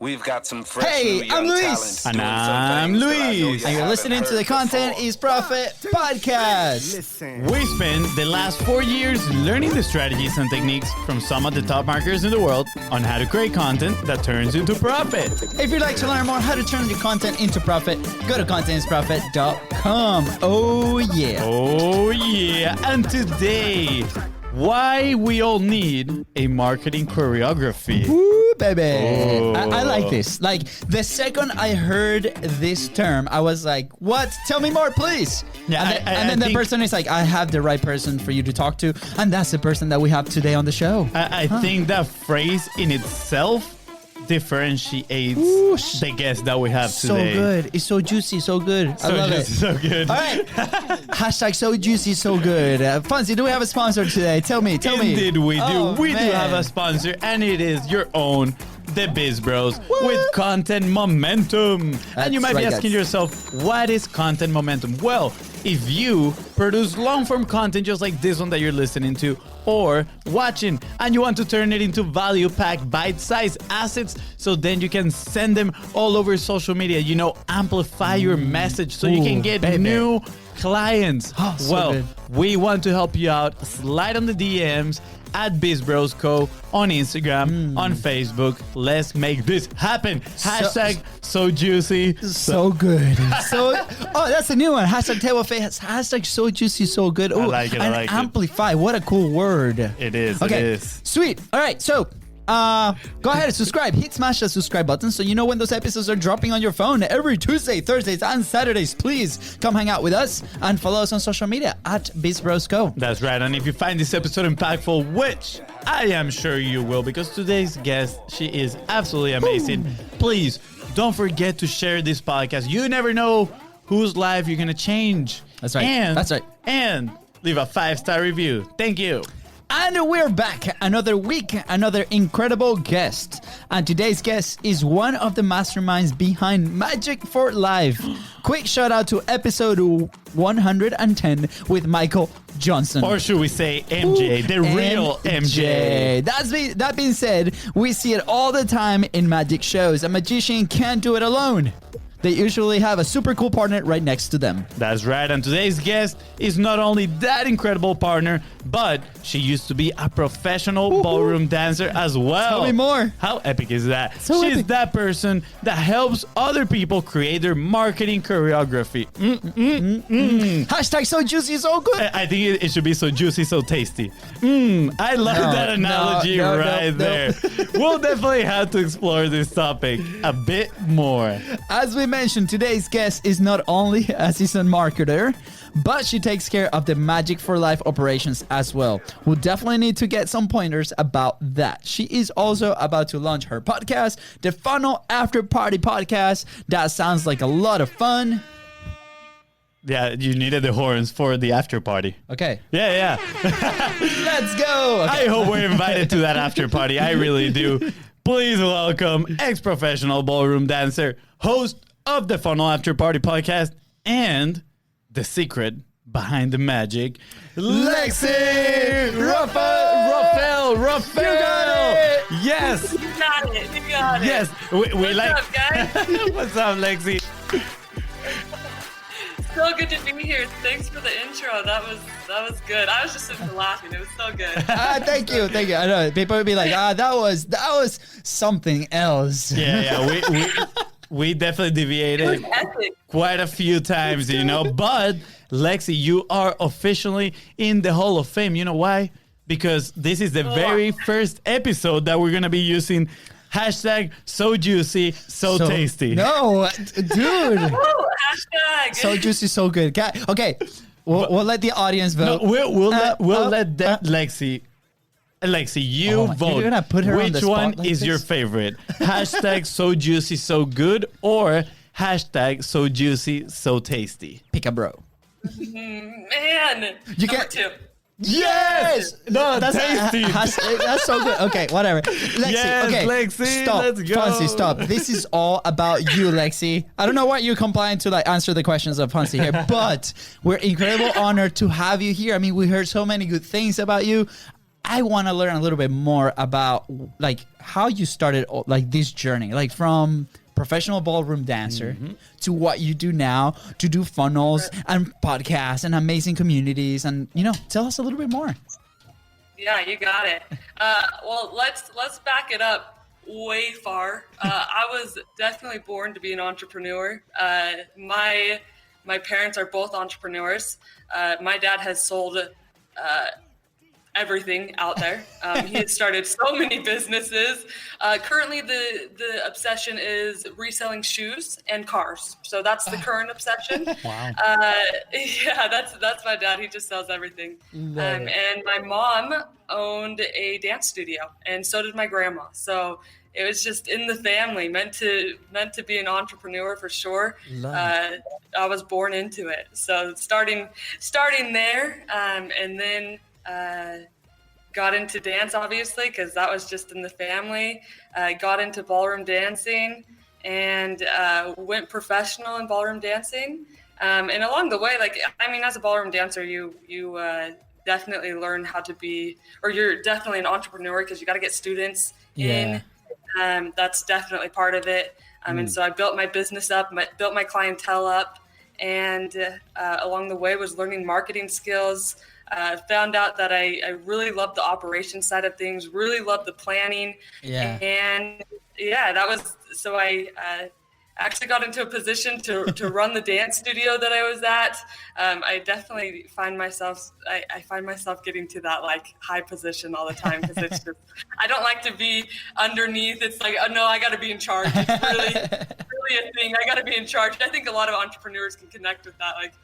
We've got some fresh Hey, new young I'm Luis. talent And doing some I'm things that I know Luis. you And you're haven't listening to heard the Content before. is Profit podcast. We spent the last 4 years learning the strategies and techniques from some of the top marketers in the world on how to create content that turns into profit. If you'd like to learn more how to turn your content into profit, go to contentisprofit.com. Oh, yeah. Oh yeah, and today, why we all need a marketing choreography. Woo, baby. Oh. I like this. Like, the second I heard this term, I was like, what? Tell me more, please. Yeah, And then the think- person is like, I have the right person for you to talk to. And that's the person that we have today on the show. I think that phrase in itself differentiates Ooh, the guest that we have So today. good. It's so juicy, so good. I So love just it. so good. All right. Hashtag so juicy, so good. Fonzie, do we have a sponsor today? Tell me. Indeed, we do. Oh, We do man. have a sponsor, and it is your own, the Biz Bros, with content momentum. And you might be right, asking guys. yourself, what is content momentum? Well, if you produce long-form content just like this one that you're listening to or watching, and you want to turn it into value-packed, bite-sized assets, so then you can send them all over social media, amplify your message so you can Ooh, get baby. new clients. Oh, so well, good. we want to help you out. Slide on the DMs at BizBrosCo on Instagram, on Facebook. Let's make this happen. Hashtag so juicy. So good. That's a new one. Hashtag table face. Hashtag so juicy, so good. Ooh, like it, I and like it. amplify. What a cool word. It is, Okay. it is. Sweet. All right. So, go ahead and subscribe. Smash that subscribe button so you know when those episodes are dropping on your phone every Tuesday, Thursdays, and Saturdays. Please come hang out with us and follow us on social media at BizBrosCo. That's right. And if you find this episode impactful, which I am sure you will, because today's guest, she is absolutely amazing. Please don't forget to share this podcast. You never know whose life you're going to change. That's right. And, That's right. And leave a 5-star review. Thank you. And we're back another week, another incredible guest. And today's guest is one of the masterminds behind Magic for Life. Quick shout out to episode 110 with Michael Johnson. Or should we say MJ, the real MJ. That being said, we see it all the time in magic shows. A magician can't do it alone. They usually have a super cool partner right next to them. That's right, and today's guest is not only that incredible partner, but she used to be a professional ballroom dancer as well. Tell me more. How epic is that? So She's epic. that person that helps other people create their marketing choreography. Hashtag so juicy, so good. I think it should be so juicy, so tasty. I love No, that analogy no, right no. there. We'll definitely have to explore this topic a bit more. As we mentioned, today's guest is not only a seasoned marketer, but she takes care of the Magic for Life operations as well. We'll definitely need to get some pointers about that. She is also about to launch her podcast, the Funnel After Party Podcast. That sounds like a lot of fun. Yeah, you needed the horns for the after party. Okay, Yeah. let's go. Okay. I hope we're invited to that after party. I really do. Please welcome ex-professional ballroom dancer, host of the Funnel After Party podcast, and the secret behind the magic, Lexi Ruffell. You got it. Yes. You got it. You got it. Yes. We What's like. up, guys? What's up, Lexi? So good to be here. Thanks for the intro. That was good. I was just sitting there laughing. It was so good. Thank you. I know people would be like, that was something else. Yeah. We definitely deviated Epic. quite a few times, But Lexi, you are officially in the Hall of Fame. You know why? Because this is the very first episode that we're going to be using hashtag so juicy, so tasty. No, dude. Woo, hashtag. So juicy, so good. Okay, we'll let the audience No, vote. we'll let Lexi, you Oh my- vote. you're gonna put her on Which the spot one like is this? your favorite? Hashtag so juicy, so good, or hashtag so juicy, so tasty? Pick a bro. Man. You Number can't- 2. Yes! No, that's tasty. That's so good. Okay, whatever. Lexi, Yes, okay. Lexi, stop. let's go. Fancy, stop. This is all about you, Lexi. I don't know why you're complying to answer the questions of Fancy here, but we're incredible honored to have you here. I mean, we heard so many good things about you. I want to learn a little bit more about like how you started like this journey, like from professional ballroom dancer to what you do now, to do funnels and podcasts and amazing communities, and tell us a little bit more. Yeah, you got it. Well, let's back it up way far. I was definitely born to be an entrepreneur. My parents are both entrepreneurs. My dad has sold everything out there. He has started so many businesses. Currently, the obsession is reselling shoes and cars. So that's the current obsession. Wow. Yeah, that's my dad. He just sells everything. And my mom owned a dance studio, and so did my grandma. So it was just in the family, meant to be an entrepreneur for sure. I was born into it. So starting there, and then got into dance, obviously, because that was just in the family. Got into ballroom dancing and went professional in ballroom dancing. And along the way, as a ballroom dancer, you definitely learn how to be, or you're definitely an entrepreneur because you got to get students in. That's definitely part of it. And so I built my business up, built my clientele up, and along the way was learning marketing skills. Found out that I really love the operations side of things, really love the planning. And that was, so I actually got into a position to run the dance studio that I was at. I definitely find myself getting to that high position all the time, because it's just, I don't like to be underneath. It's like, oh no, I got to be in charge. It's really a thing. I got to be in charge. I think a lot of entrepreneurs can connect with that.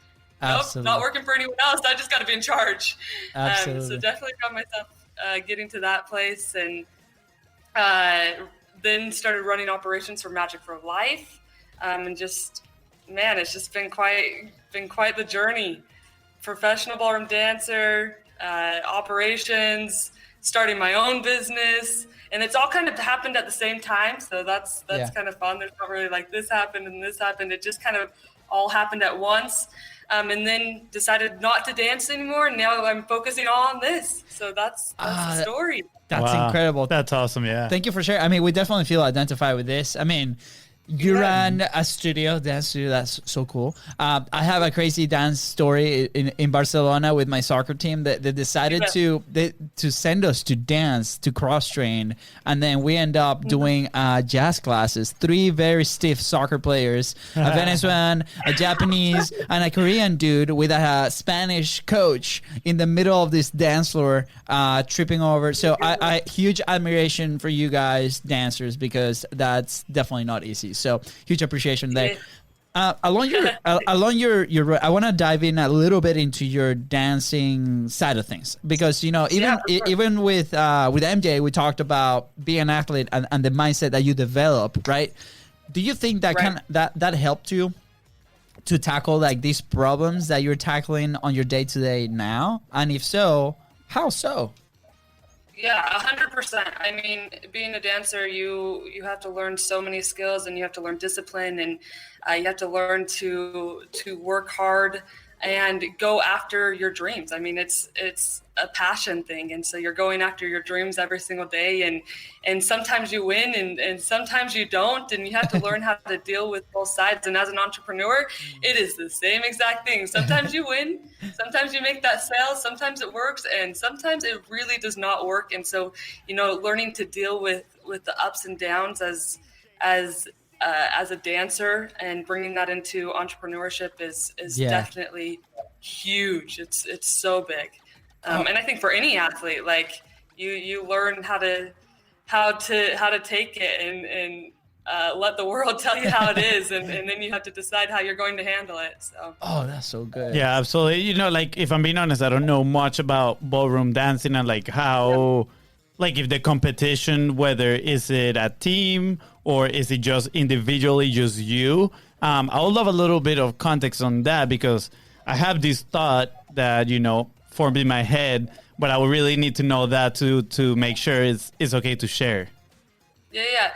Nope, not working for anyone else. I just got to be in charge. So definitely found myself getting to that place, and then started running operations for Magic for Life. And just, man, it's just been quite the journey. Professional ballroom dancer, operations, starting my own business, and it's all kind of happened at the same time. So that's kind of fun. There's not really this happened and this happened. It just kind of all happened at once. And then decided not to dance anymore, and now I'm focusing on this. So that's the story. That's incredible. That's awesome. Yeah. Thank you for sharing. I mean, we definitely feel identified with this. I mean, you ran a dance studio. That's so cool. I have a crazy dance story in Barcelona with my soccer team that they decided to send us to dance, to cross train, and then we end up doing jazz classes. 3 very stiff soccer players, a Venezuelan, a Japanese, and a Korean dude with a Spanish coach in the middle of this dance floor, tripping over. So I huge admiration for you guys dancers, because that's definitely not easy. So huge appreciation there. Along your, I want to dive in a little bit into your dancing side of things, because even with MJ, we talked about being an athlete and the mindset that you develop, right? Do you think that that helped you to tackle these problems that you're tackling on your day to day now? And if so, how so? Yeah, 100%. I mean, being a dancer, you have to learn so many skills, and you have to learn discipline, and you have to learn to work hard and go after your dreams. I mean, it's a passion thing, and so you're going after your dreams every single day, and sometimes you win and sometimes you don't, and you have to learn how to deal with both sides. And as an entrepreneur, it is the same exact thing. Sometimes you win, sometimes you make that sale, sometimes it works, and sometimes it really does not work. And so, learning to deal with the ups and downs as a dancer and bringing that into entrepreneurship is definitely huge. It's so big. And I think for any athlete, you learn how to take it and let the world tell you how it is, and then you have to decide how you're going to handle it. So. Oh, that's so good. Yeah, absolutely. If I'm being honest, I don't know much about ballroom dancing and how, if the competition, whether is it a team or is it just individually, just you? I would love a little bit of context on that, because I have this thought that, formed in my head, but I would really need to know that to make sure it's okay to share. Yeah.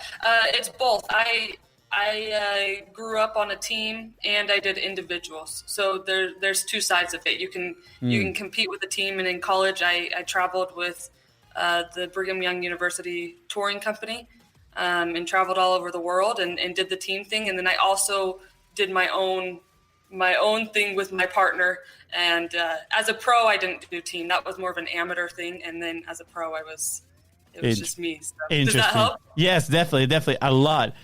It's both. I grew up on a team and I did individuals. So there's 2 sides of it. You can compete with a team, and in college I traveled with the Brigham Young University touring company, and traveled all over the world and did the team thing. And then I also did my own thing with my partner. And as a pro, I didn't do team. That was more of an amateur thing. And then as a pro, it was just me. So, does that help? Yes, definitely a lot.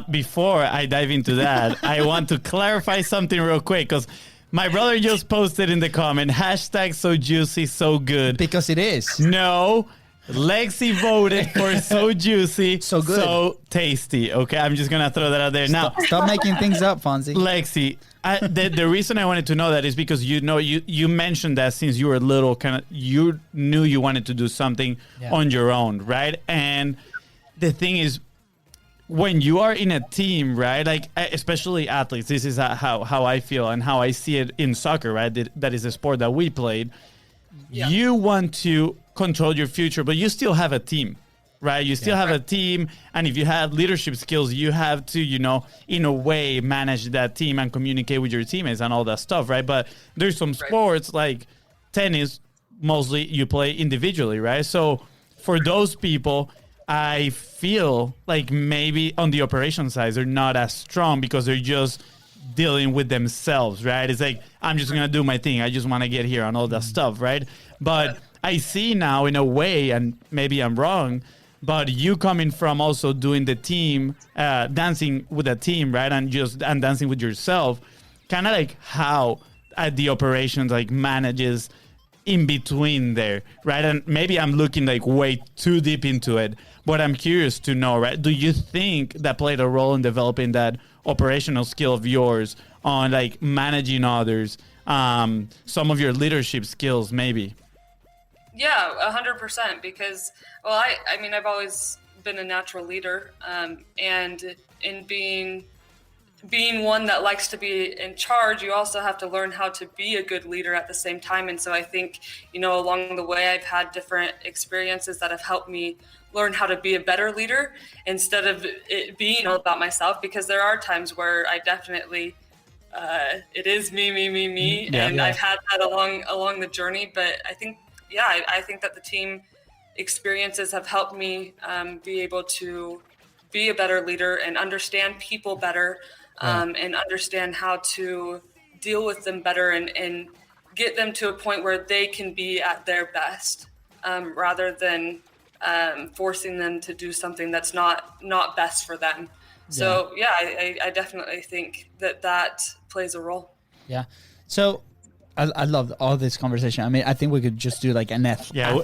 Before I dive into that, I want to clarify something real quick, because my brother just posted in the comment, hashtag so juicy, so good. Because it is. No, Lexi voted for so juicy, so good, so tasty. Okay, I'm just going to throw that out there. Now, stop making things up, Fonzie. Lexi, the reason I wanted to know that is because you mentioned that since you were little, you knew you wanted to do something on your own, right? And the thing is, when you are in a team, right, like especially athletes, this is how I feel and how I see it in soccer, right? That is a sport that we played. Yeah. You want to control your future, but you still have a team, right? You still have a team. And if you have leadership skills, you have to, in a way, manage that team and communicate with your teammates and all that stuff, right? But there's some sports like tennis, mostly you play individually, right? So for those people, I feel like maybe on the operation side, they're not as strong because they're just dealing with themselves, right? It's like, I'm just going to do my thing. I just want to get here and all that stuff, right? But I see now in a way, and maybe I'm wrong, but you coming from also doing the team, dancing with a team, right? And dancing with yourself, kind of like how the operations like manages in between there, right? And maybe I'm looking like way too deep into it, but I'm curious to know, right? Do you think that played a role in developing that operational skill of yours on like managing others, some of your leadership skills maybe? Yeah, 100%. Because, well, I mean, I've always been a natural leader, and in being one that likes to be in charge, you also have to learn how to be a good leader at the same time. And so I think, along the way, I've had different experiences that have helped me learn how to be a better leader instead of it being all about myself, because there are times where I definitely, it is me. And I've had that along the journey. But I think, I think that the team experiences have helped me be able to be a better leader and understand people better, and understand how to deal with them better and get them to a point where they can be at their best, rather than forcing them to do something that's not best for them. So I definitely think that plays a role. Yeah. So I love all this conversation. I mean, I think we could just do like an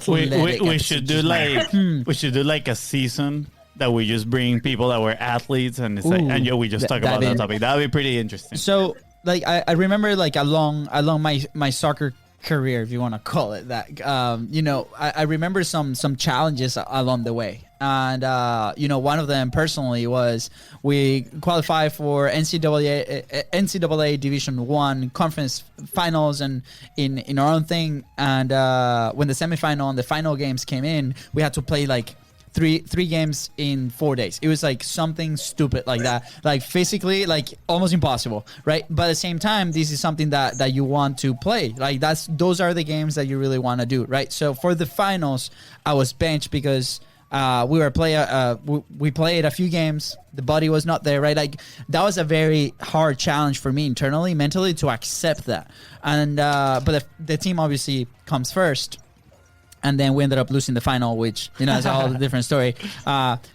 we should do like a season that we just bring people that were athletes and it's we just talk about that topic. That would be pretty interesting. So like I remember like along my soccer career, if you want to call it that, I remember some challenges along the way. And, one of them personally was we qualified for NCAA Division I conference finals and in our own thing. And when the semifinal and the final games came in, we had to play like three games in 4 days. It was like something stupid like that, like physically like almost impossible, right? But at the same time, this is something that you want to play. Like those are the games that you really want to do, right? So for the finals, I was benched because we played a few games. The body was not there, right? Like that was a very hard challenge for me internally, mentally, to accept that. And but the team obviously comes first. And then we ended up losing the final, which, is a whole different story.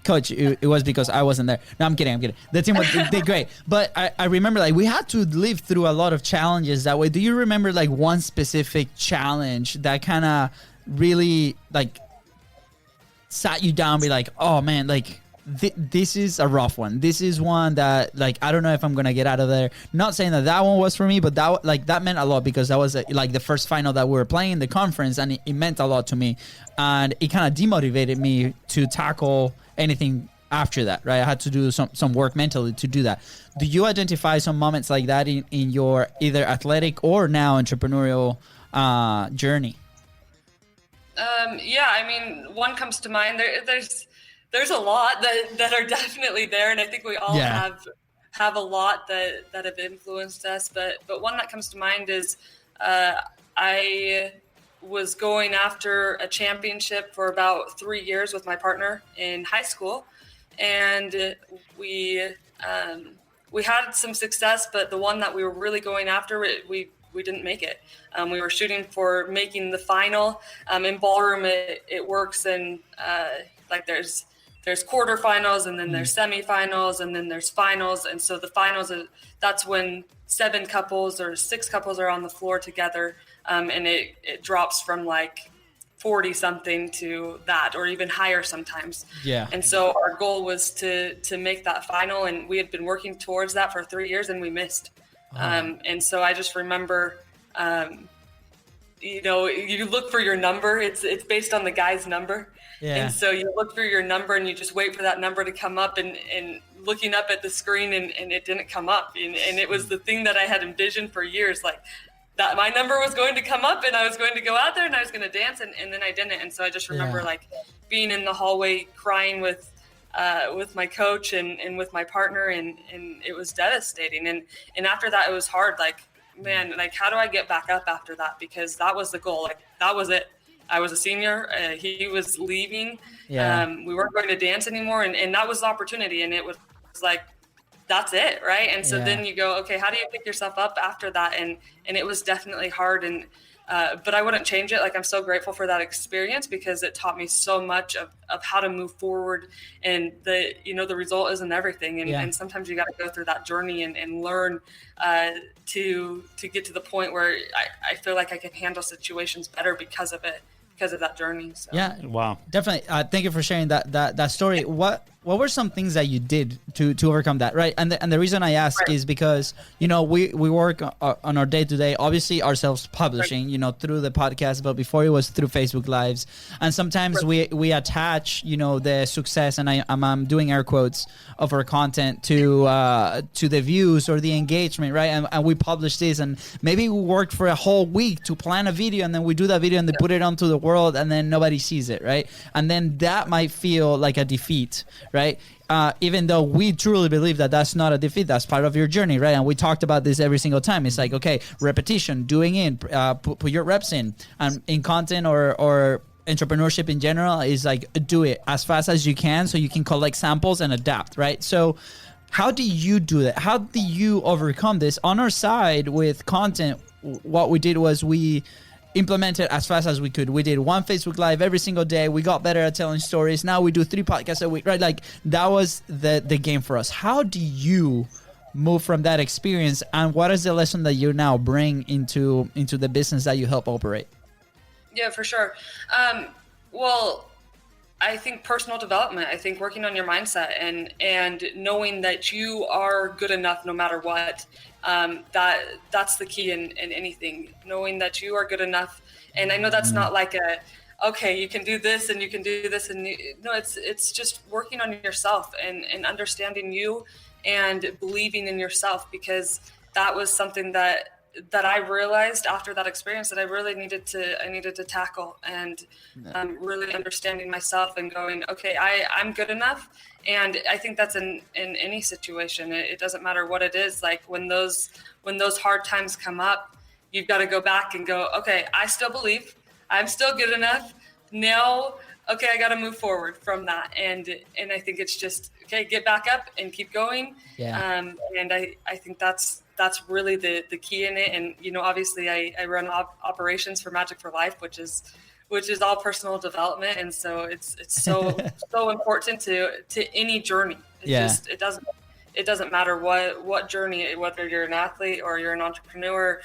Coach, it was because I wasn't there. No, I'm kidding. The team did great. But I remember, like, we had to live through a lot of challenges that way. Do you remember, like, one specific challenge that kind of really, like, sat you down and be like, oh, man, like, this is a rough one. This is one that, like, I don't know if I'm going to get out of there. Not saying that one was for me, but that meant a lot because that was like the first final that we were playing in the conference, and it meant a lot to me. And it kind of demotivated me to tackle anything after that, right? I had to do some work mentally to do that. Do you identify some moments like that in your either athletic or now entrepreneurial journey? I mean, one comes to mind. There's a lot that are definitely there, and I think we all have a lot that have influenced us. But one that comes to mind is I was going after a championship for about 3 years with my partner in high school, and we had some success, but the one that we were really going after, we didn't make it. We were shooting for making the final. In ballroom, it works in like there's quarterfinals, and then there's semifinals, and then there's finals. And so the finals, that's when 7 couples or 6 couples are on the floor together, and it drops from like 40 something to that, or even higher sometimes. Yeah. And so our goal was to make that final, and we had been working towards that for 3 years, and we missed. And so I just remember, you look for your number. It's based on the guy's number. Yeah. And so you look for your number, and you just wait for that number to come up, and looking up at the screen, and it didn't come up. And it was the thing that I had envisioned for years, like that my number was going to come up, and I was going to go out there, and I was going to dance, and then I didn't. And so I just remember like being in the hallway crying with my coach and with my partner, and it was devastating. And after that, it was hard. Like, man, like, how do I get back up after that? Because that was the goal. Like, that was it. I was a senior. He was leaving. Yeah. We weren't going to dance anymore. And that was the opportunity. And it was like, that's it. Right. And so then you go, okay, how do you pick yourself up after that? And it was definitely hard. And, but I wouldn't change it. Like, I'm so grateful for that experience, because it taught me so much of how to move forward, and the result isn't everything. And sometimes you got to go through that journey and learn to get to the point where I feel like I can handle situations better because of it, because of that journey. So. Yeah. Wow. Definitely. Thank you for sharing that story. What were some things that you did to overcome that, right? And the reason I ask is because, we work on our day-to-day, obviously ourselves publishing, through the podcast, but before it was through Facebook Lives. And sometimes we attach, the success, and I'm doing air quotes, of our content to the views or the engagement, right? And we publish this, and maybe we worked for a whole week to plan a video, and then we do that video and they put it onto the world, and then nobody sees it, right? And then that might feel like a defeat, right? Even though we truly believe that that's not a defeat, that's part of your journey, right? And we talked about this every single time. It's like, okay, repetition, doing in, put your reps in, and in content or entrepreneurship in general is like, do it as fast as you can so you can collect samples and adapt, right? So how do you do that? How do you overcome this? On our side with content, what we did was we implemented as fast as we could. We did 1 Facebook Live every single day. We got better at telling stories. Now we do 3 podcasts a week, right? Like, that was the game for us. How do you move from that experience, and what is the lesson that you now bring into the business that you help operate? Yeah, for sure. Well, I think personal development. I think working on your mindset and knowing that you are good enough no matter what. That's the key in anything. Knowing that you are good enough. And I know that's not like okay, you can do this and you can do this, and no, it's just working on yourself and understanding you and believing in yourself, because that was something that I realized after that experience that I really needed to tackle, and really understanding myself and going, okay, I'm good enough. And I think that's in any situation. It doesn't matter what it is. Like, when those hard times come up, you've got to go back and go, okay, I still believe I'm still good enough now. Okay, I got to move forward from that. And I think it's just, okay, get back up and keep going. Yeah. And I think that's really the key in it. And, obviously I run operations for Magic for Life, which is all personal development. And so it's so, so important to any journey. It doesn't matter what journey, whether you're an athlete or you're an entrepreneur,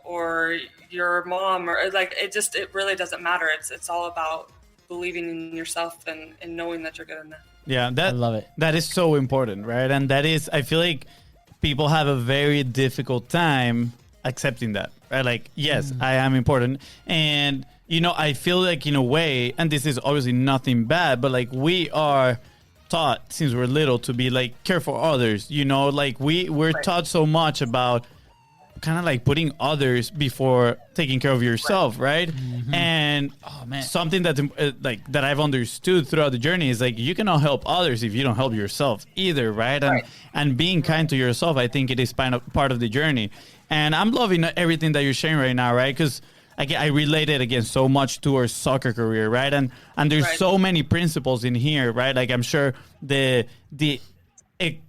or you're a mom, or it really doesn't matter. It's all about believing in yourself and knowing that you're good enough. Yeah, I love it. That is so important, right? And that is, I feel like people have a very difficult time accepting that, right? Like, yes, I am important. And, I feel like in a way, and this is obviously nothing bad, but like, we are taught since we're little to be like, care for others, like we're taught so much about kind of like putting others before taking care of yourself, right? And something that's that I've understood throughout the journey is like, you cannot help others if you don't help yourself either, right? And being kind to yourself, I think it is part of the journey. And I'm loving everything that you're sharing right now, right? Because I relate it again so much to our soccer career, right? And there's so many principles in here, right? Like I'm sure the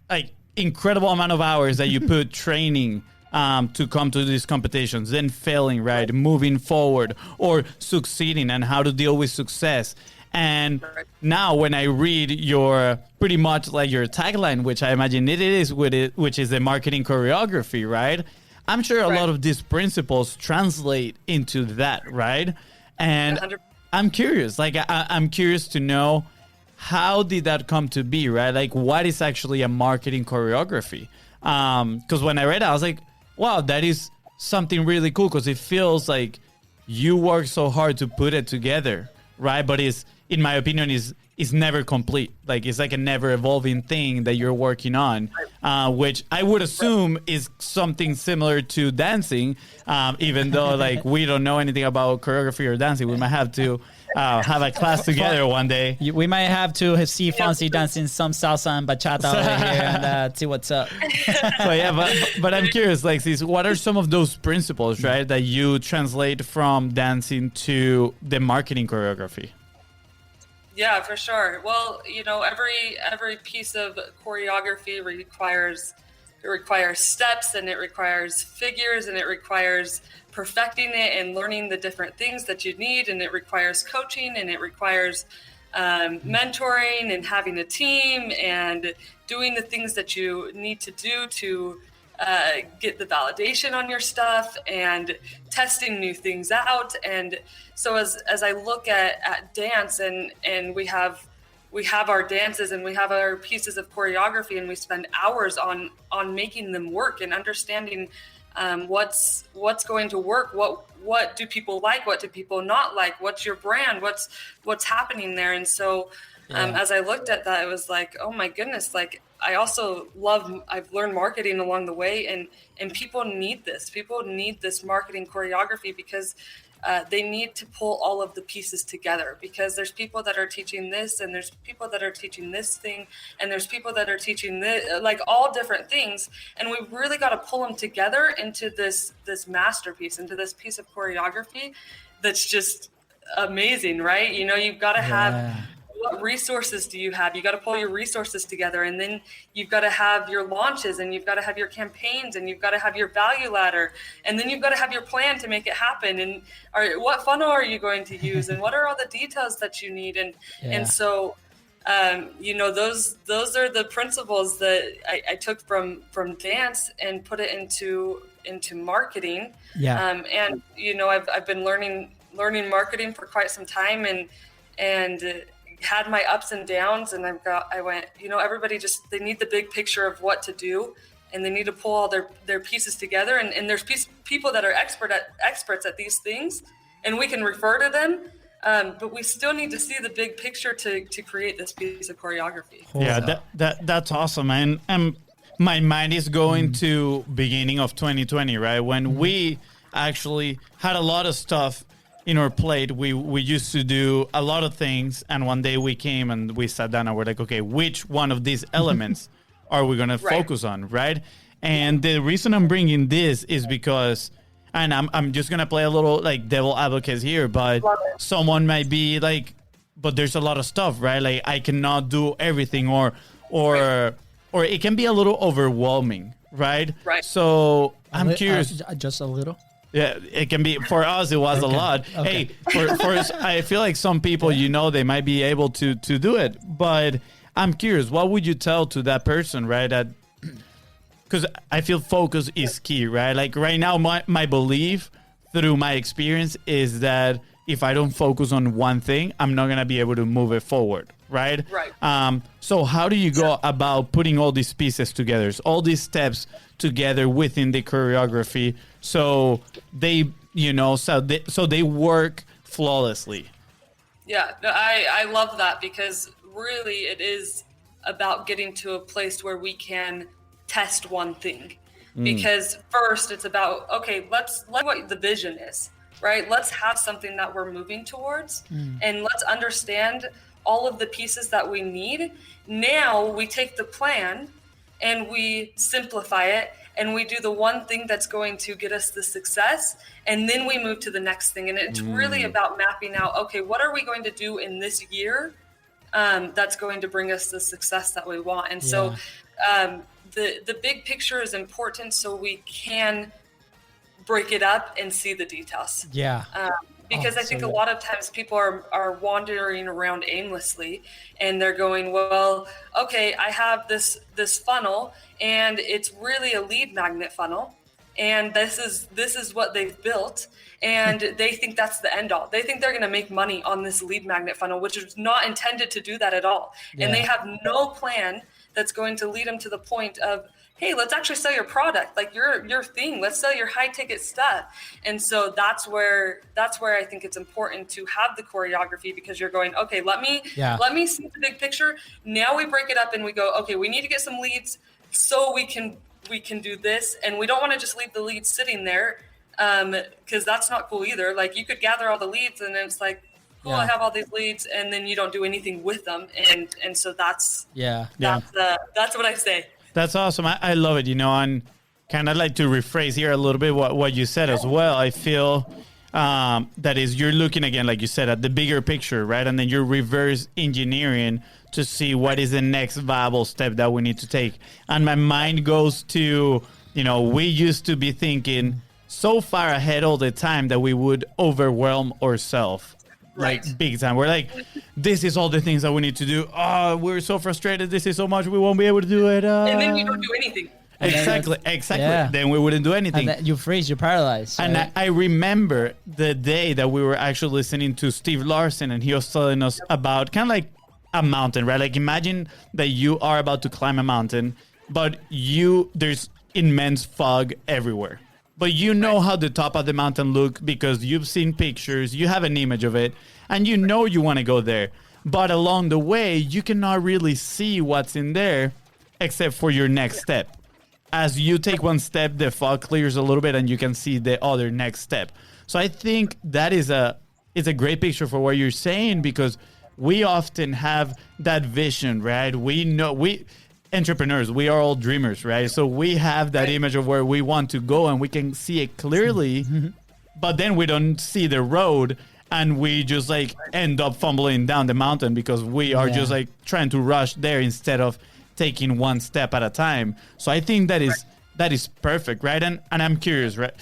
like incredible amount of hours that you put training to come to these competitions, then failing, right? Moving forward or succeeding, and how to deal with success. And now when I read your pretty much like your tagline, which I imagine it is with it, which is the marketing choreography, right? I'm sure a lot of these principles translate into that, right? And 100%. I'm curious, like I'm curious to know, how did that come to be, right? Like what is actually a marketing choreography? Because when I read it, I was like, wow, that is something really cool, because it feels like you work so hard to put it together, right? But it's, in my opinion, is never complete. Like it's like a never evolving thing that you're working on, which I would assume is something similar to dancing, even though like we don't know anything about choreography or dancing. We might have to have a class together one day. We might have to see Fonzie dancing some salsa and bachata over here and see what's up. But I'm curious, Lexi, what are some of those principles, right, that you translate from dancing to the marketing choreography? Yeah, for sure. Well, every piece of choreography requires steps, and it requires figures, and it requires perfecting it and learning the different things that you need, and it requires coaching, and it requires mentoring and having a team and doing the things that you need to do to get the validation on your stuff and testing new things out. And so as I look at dance, and we have our dances and we have our pieces of choreography, and we spend hours on making them work and understanding what's going to work, what do people like, what do people not like, what's your brand, what's happening there. And so as I looked at that, it was like, oh my goodness, like I've learned marketing along the way, and people need this marketing choreography, because they need to pull all of the pieces together, because there's people that are teaching this, and there's people that are teaching this thing, and there's people that are teaching this, like all different things. And we really got to pull them together into this masterpiece, into this piece of choreography that's just amazing, right? You've got to have, what resources do you have? You got to pull your resources together, and then you've got to have your launches, and you've got to have your campaigns, and you've got to have your value ladder, and then you've got to have your plan to make it happen. And what funnel are you going to use, and what are all the details that you need? And so, those are the principles that I took from dance and put it into marketing. And I've been learning marketing for quite some time, and had my ups and downs, and I went, everybody they need the big picture of what to do, and they need to pull all their pieces together. And there's people that are experts at these things, and we can refer to them, but we still need to see the big picture to create this piece of choreography. Yeah, that's awesome. And my mind is going to beginning of 2020, right? When we actually had a lot of stuff in our plate. We used to do a lot of things, and one day we came and we sat down and we're like, okay, which one of these elements are we going to focus on, right? And the reason I'm bringing this is because, and I'm just going to play a little like devil advocate here, but someone might be like, but there's a lot of stuff, right? Like I cannot do everything, or it can be a little overwhelming, right? Right. So I'm curious. Just a little. Yeah, it can be. For us, it was a lot. Okay. Hey, for us, I feel like some people, they might be able to do it. But I'm curious, what would you tell to that person, right? Because I feel focus is key, right? Like right now, my belief through my experience is that if I don't focus on one thing, I'm not going to be able to move it forward, right? Right. So how do you go about putting all these pieces together, all these steps together within the choreography, so they, so they work flawlessly? Yeah, no, I love that, because really it is about getting to a place where we can test one thing. Because first it's about, okay, let's what the vision is, right? Let's have something that we're moving towards, and let's understand all of the pieces that we need. Now we take the plan and we simplify it, and we do the one thing that's going to get us the success, and then we move to the next thing. And it's really about mapping out, okay, what are we going to do in this year that's going to bring us the success that we want? And so the big picture is important, so we can break it up and see the details. Because I think a lot of times people are wandering around aimlessly, and they're going, well, okay, I have this funnel, and it's really a lead magnet funnel, and this is what they've built, and they think that's the end all. They think they're going to make money on this lead magnet funnel, which is not intended to do that at all. And they have no plan that's going to lead them to the point of, hey, let's actually sell your product, like your thing. Let's sell your high ticket stuff. And so that's where I think it's important to have the choreography, because you're going, okay, let me see the big picture. Now we break it up and we go, okay, we need to get some leads so we can do this. And we don't want to just leave the leads sitting there, because that's not cool either. Like, you could gather all the leads and then it's like, cool, I have all these leads, and then you don't do anything with them. And so that's what I say. That's awesome. I love it, and kind of like to rephrase here a little bit what you said as well. I feel that is, you're looking again, like you said, at the bigger picture, right? And then you're reverse engineering to see what is the next viable step that we need to take. And my mind goes to, we used to be thinking so far ahead all the time that we would overwhelm ourselves. Right. Like, big time. We're like, this is all the things that we need to do. Oh, we're so frustrated. This is so much. We won't be able to do it. And then you don't do anything. Exactly. Yeah. Then we wouldn't do anything. And you freeze, you're paralyzed. And right? I remember the day that we were actually listening to Steve Larsen, and he was telling us about kind of like a mountain, right? Like, imagine that you are about to climb a mountain, but there's immense fog everywhere. But you know how the top of the mountain look because you've seen pictures, you have an image of it, and you know you want to go there. But along the way, you cannot really see what's in there except for your next step. As you take one step, the fog clears a little bit and you can see the other next step. So I think that is a great picture for what you're saying, because we often have that vision, right? Entrepreneurs, we are all dreamers, right? So we have that image of where we want to go and we can see it clearly, but then we don't see the road and we just like end up fumbling down the mountain because we are just like trying to rush there instead of taking one step at a time. So I think that is perfect, right? And I'm curious, right?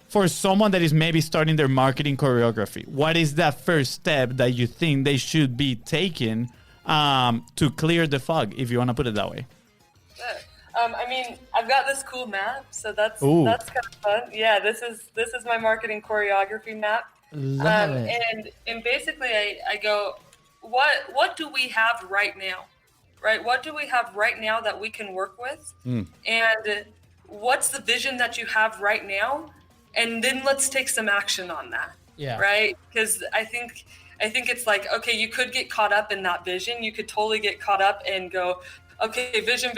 For someone that is maybe starting their marketing choreography, what is that first step that you think they should be taking to clear the fog, if you want to put it that way? I've got this cool map, so that's kind of fun. Yeah, this is my marketing choreography map. Love it. And basically I go, what do we have right now? Right? What do we have right now that we can work with? And what's the vision that you have right now? And then let's take some action on that. Yeah. Right? Because I think it's like, okay, you could get caught up in that vision. You could totally get caught up and go, okay, vision.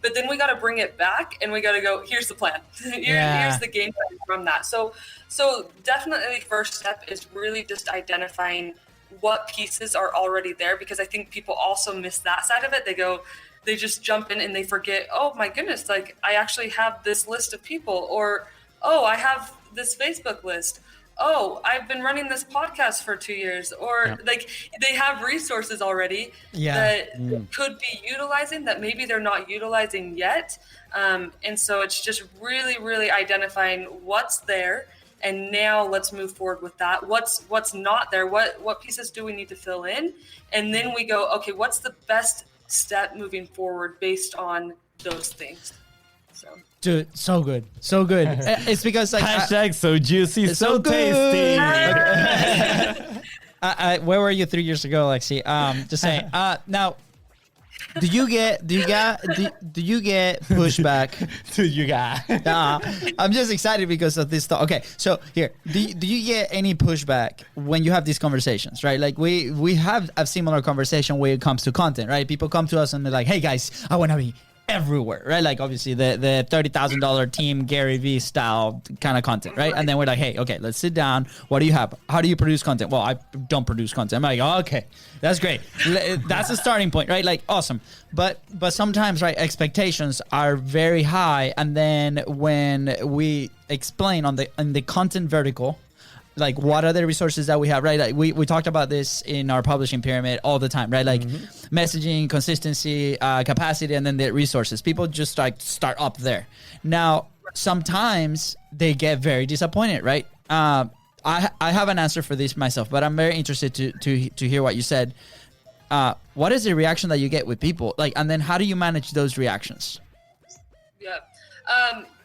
But then we got to bring it back and we got to go, here's the plan. Here's the game plan from that. So definitely first step is really just identifying what pieces are already there, because I think people also miss that side of it. They just jump in and they forget, oh my goodness, like I actually have this list of people, or, oh, I have this Facebook list. Oh, I've been running this podcast for 2 years, or like they have resources already that could be utilizing that maybe they're not utilizing yet. And so it's just really, really identifying what's there. And now let's move forward with that. What's not there? What pieces do we need to fill in? And then we go, okay, what's the best step moving forward based on those things? So. Dude, so good. It's because like hashtag so juicy, so tasty. Where were you 3 years ago, Lexi? Just saying. Now, do you get pushback? I'm just excited because of this thought. Okay, so here, do you get any pushback when you have these conversations, right? Like we have a similar conversation when it comes to content, right? People come to us and they're like, "Hey guys, I want to be everywhere, right? Like obviously the $30,000 team Gary Vee style kind of content, right? And then we're like, hey, okay, let's sit down. What do you have? How do you produce content? Well, I don't produce content. I'm like, oh, okay, that's great. That's a starting point, right? Like awesome. But sometimes, right, expectations are very high, and then when we explain in the content vertical, like what are the resources that we have, right? Like we talked about this in our publishing pyramid all the time, right? Like messaging, consistency, capacity, and then the resources. People just like start up there. Now, sometimes they get very disappointed, right? I have an answer for this myself, but I'm very interested to hear what you said. What is the reaction that you get with people? Like, and then how do you manage those reactions? Yeah.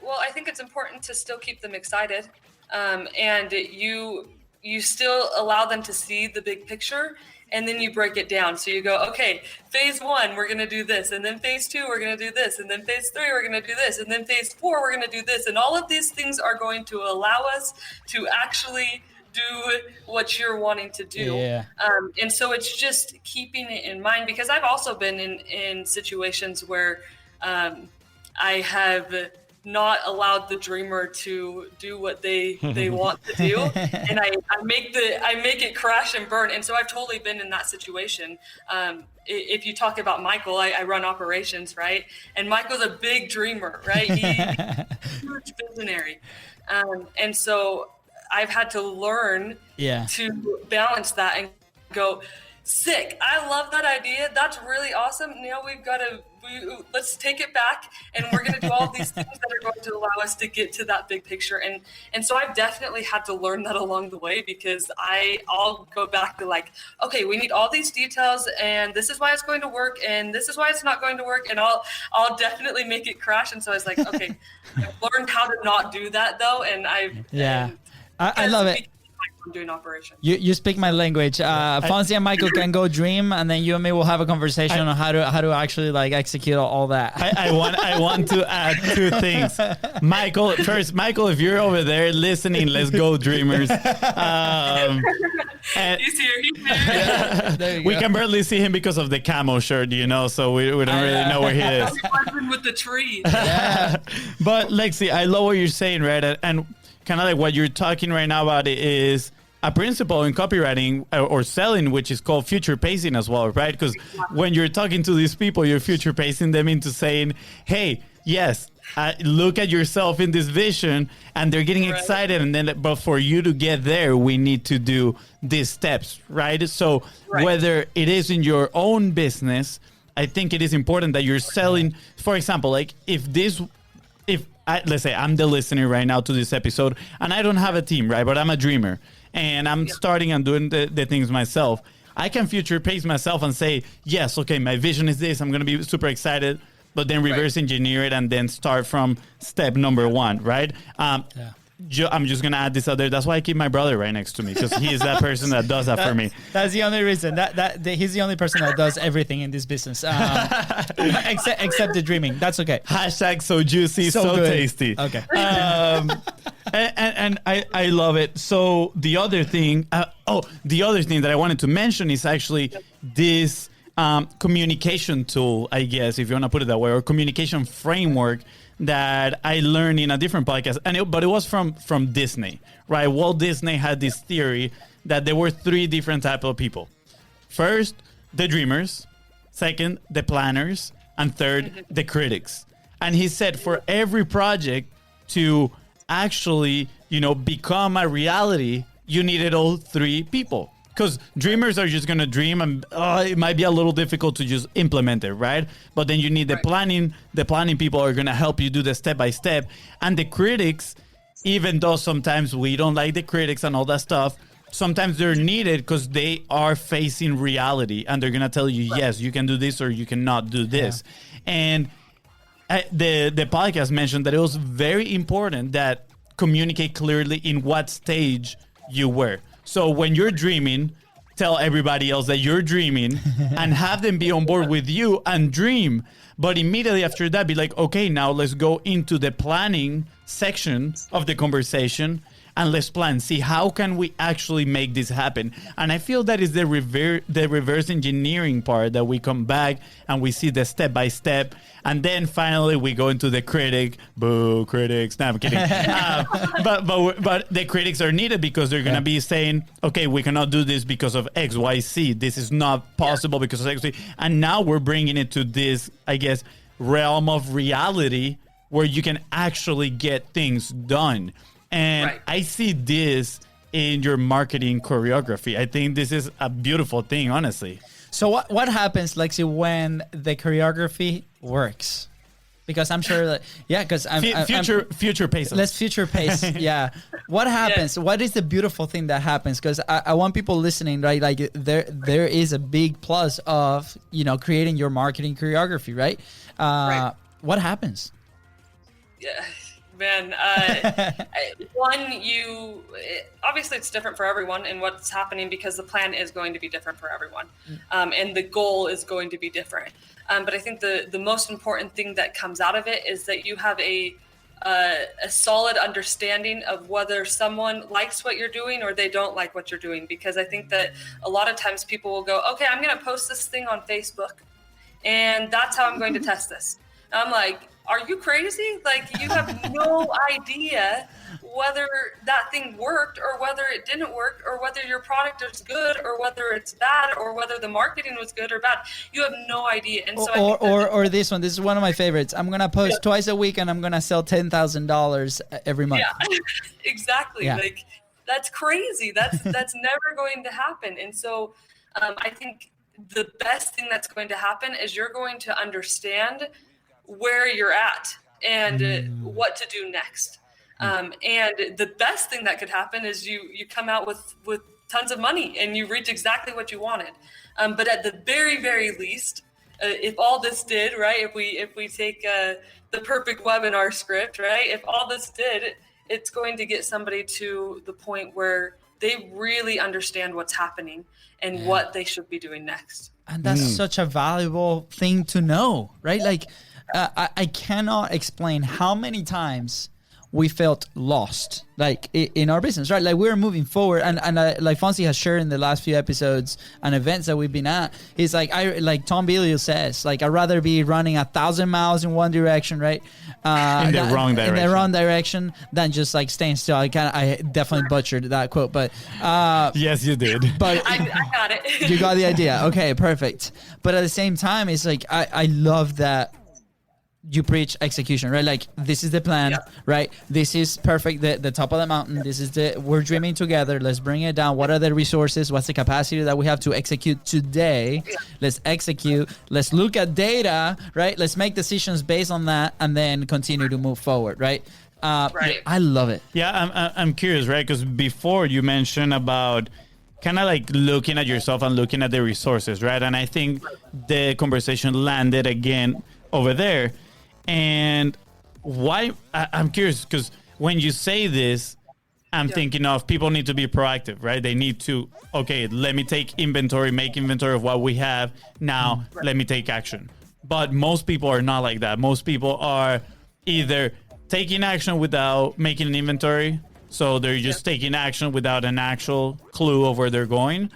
Well, I think it's important to still keep them excited. And you still allow them to see the big picture, and then you break it down. So you go, okay, phase 1, we're going to do this. And then phase 2, we're going to do this. And then phase 3, we're going to do this. And then phase 4, we're going to do this. And all of these things are going to allow us to actually do what you're wanting to do. Yeah. And so it's just keeping it in mind, because I've also been in situations where I have not allowed the dreamer to do what they want to do, and I make it crash and burn. And so I've totally been in that situation. If you talk about Michael, I run operations, right? And Michael's a big dreamer, right? He's a huge visionary, and so I've had to learn to balance that and go, sick, I love that idea. That's really awesome. Now let's take it back, and we're going to do all these things that are going to allow us to get to that big picture. And so I've definitely had to learn that along the way, because I'll go back to like, okay, we need all these details, and this is why it's going to work, and this is why it's not going to work, and I'll definitely make it crash. And so I was like, okay, I've learned how to not do that though, and I love it. Doing operations. You speak my language. Fonzie and Michael can go dream, and then you and me will have a conversation on how to actually like execute all that. I want to add 2 things. Michael, if you're over there listening, let's go, dreamers. He's here. We can barely see him because of the camo shirt, so we don't really know where he is. With the tree. Yeah. But Lexi, I love what you're saying, right? And kind of like what you're talking right now about it is a principle in copywriting or selling, which is called future pacing as well, right? Because when you're talking to these people, you're future pacing them into saying, hey, yes, look at yourself in this vision, and they're getting excited. And then, but for you to get there, we need to do these steps, right? So whether it is in your own business, I think it is important that you're selling, for example, like let's say I'm the listener right now to this episode, and I don't have a team, right? But I'm a dreamer, and I'm starting and doing the things myself. I can future pace myself and say, yes, okay, my vision is this. I'm going to be super excited, but then reverse engineer it and then start from step number 1, right? I'm just going to add this other. That's why I keep my brother right next to me, because he is that person that does that for me. That's the only reason. That he's the only person that does everything in this business, except the dreaming. That's okay. Hashtag so juicy, so tasty. Okay. And I love it. So the other thing that I wanted to mention is actually this communication tool, I guess, if you want to put it that way, or communication framework that I learned in a different podcast, but it was from Disney, right? Walt Disney had this theory that there were 3 different types of people. First, the dreamers. Second, the planners. And third, the critics. And he said for every project to actually, become a reality, you needed all 3 people. Because dreamers are just going to dream, and it might be a little difficult to just implement it, right? But then you need the planning. The planning people are going to help you do the step by step. And the critics, even though sometimes we don't like the critics and all that stuff, sometimes they're needed because they are facing reality, and they're going to tell you, yes, you can do this or you cannot do this. Yeah. And the podcast mentioned that it was very important that communicate clearly in what stage you were. So when you're dreaming, tell everybody else that you're dreaming and have them be on board with you and dream. But immediately after that, be like, okay, now let's go into the planning section of the conversation. and let's plan, see how can we actually make this happen. And I feel that is the reverse engineering part, that we come back and we see the step by step, and then finally we go into the critic. Boo, critics. No, I'm kidding. But the critics are needed, because they're going to be saying, okay, we cannot do this because of X, Y, Z. This is not possible because of X, Y. And now we're bringing it to this, I guess, realm of reality where you can actually get things done. And I see this in your marketing choreography. I think this is a beautiful thing, honestly. So what happens, Lexi, when the choreography works? Because I'm sure that, because future pace. Let's future pace. Yeah. What happens? What is the beautiful thing that happens? Because I want people listening, right? Like there is a big plus of, creating your marketing choreography, right? What happens? Yeah, man. Obviously it's different for everyone and what's happening, because the plan is going to be different for everyone. And the goal is going to be different. But I think the most important thing that comes out of it is that you have a solid understanding of whether someone likes what you're doing or they don't like what you're doing. Because I think that a lot of times people will go, okay, I'm going to post this thing on Facebook, and that's how I'm going to test this. And I'm like, are you crazy? Like, you have no idea whether that thing worked or whether it didn't work, or whether your product is good or whether it's bad, or whether the marketing was good or bad. You have no idea. And so or this one. This is one of my favorites. I'm gonna post twice a week, and I'm gonna sell $10,000 every month. Yeah, exactly. Yeah. Like, that's crazy. That's never going to happen. And so I think the best thing that's going to happen is you're going to understand where you're at and what to do next. And the best thing that could happen is you come out with tons of money and you reach exactly what you wanted. But at the very, very least, if all this did, right, if we take the perfect webinar script, right, if all this did, it's going to get somebody to the point where they really understand what's happening and what they should be doing next. And that's such a valuable thing to know, right? Like, I cannot explain how many times we felt lost, like in our business, right? Like, we're moving forward, and like Fonzie has shared in the last few episodes and events that we've been at. He's like Tom Bilyeu says, like, I'd rather be running 1,000 miles in one direction, right? In the wrong direction than just like staying still. I definitely butchered that quote, but yes, you did. But I got it. You got the idea. Okay, perfect. But at the same time, it's like I love that you preach execution, right? Like, this is the plan, right? This is perfect. The top of the mountain. This is we're dreaming together. Let's bring it down. What are the resources? What's the capacity that we have to execute today? Let's execute. Let's look at data, right? Let's make decisions based on that, and then continue to move forward, right? I love it. Yeah, I'm curious, right? Because before you mentioned about kind of like looking at yourself and looking at the resources, right? And I think the conversation landed again over there. And why? I'm curious, because when you say this, I'm thinking of people need to be proactive, right? They need to, okay, let me make inventory of what we have. Now, let me take action. But most people are not like that. Most people are either taking action without making an inventory. So they're just taking action without an actual clue of where they're going.